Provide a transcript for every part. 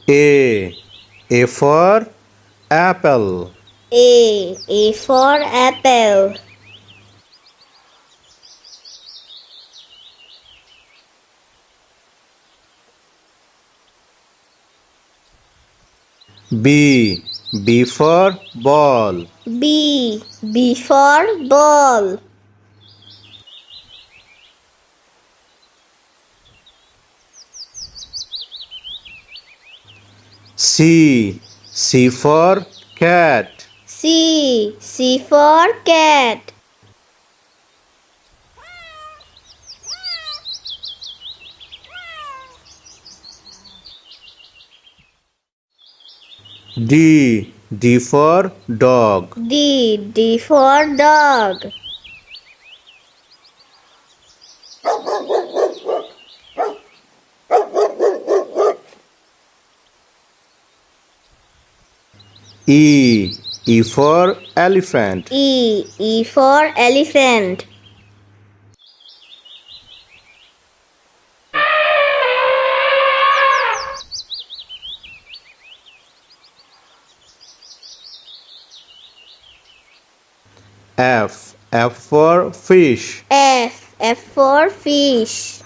A. A for apple. A for apple. B. B for ball. B for ball. C. C for cat. C for cat. D. D for dog. D for dog. E. E for elephant. E for elephant. F. F for fish. F for fish.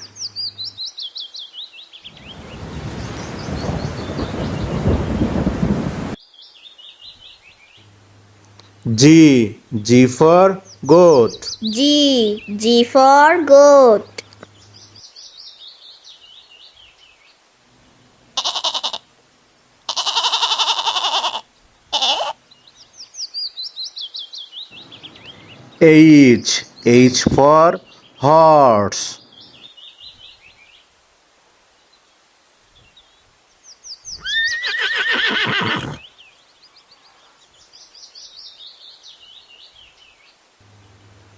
G. G for goat. G for goat. H. H for horse.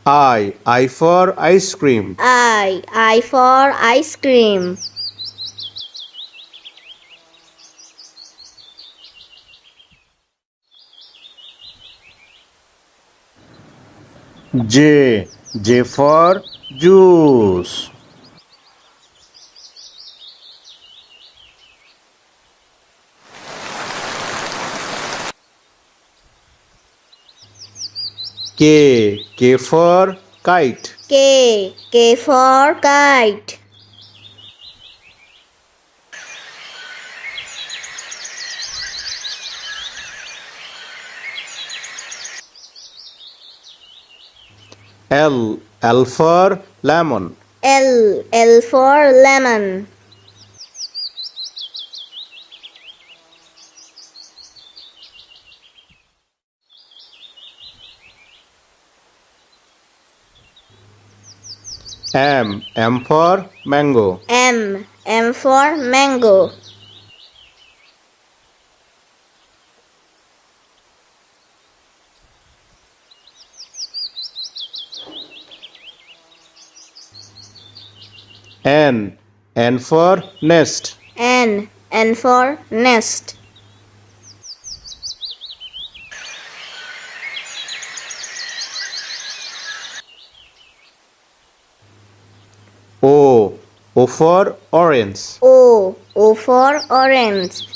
I for ice cream. I for ice cream. J. J for juice. K. K for kite. K for kite. L. L for lemon. L for lemon. M. M for mango. M for mango. N. N for nest. N for nest. O. O for orange. O for orange.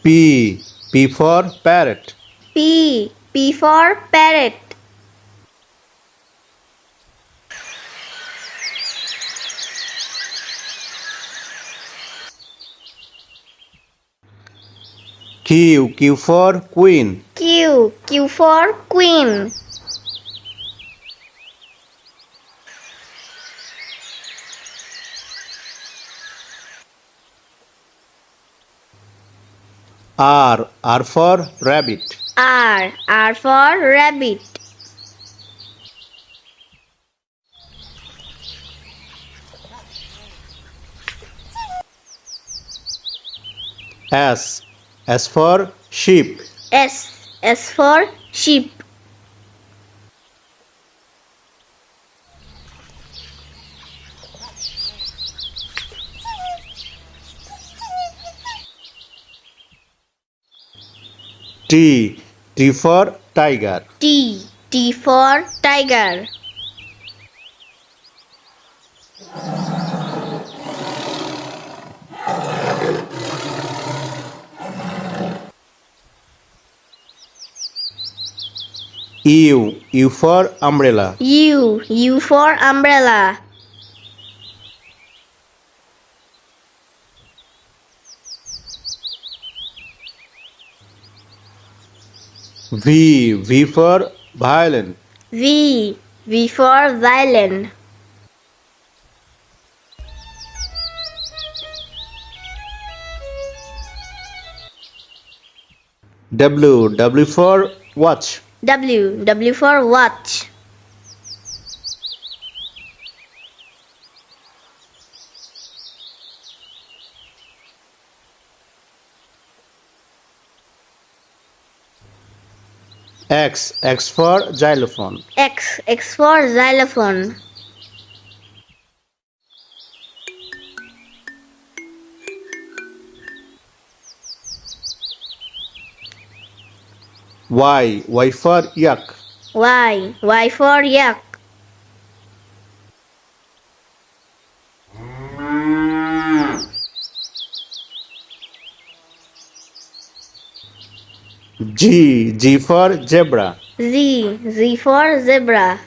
P. P for parrot. P for parrot. Q. Q for queen. Q for queen. R. R for rabbit. R for rabbit. S. S for sheep. S for sheep. T. T for tiger. T. T for tiger. U. U for umbrella. U. U for umbrella. V. V for violin. V. V for violin. W. W for watch. W. W for watch. X. X for xylophone. X. X for xylophone. Y. Y for yak. Y. Y for yak. G. G for zebra. Z. Z for zebra.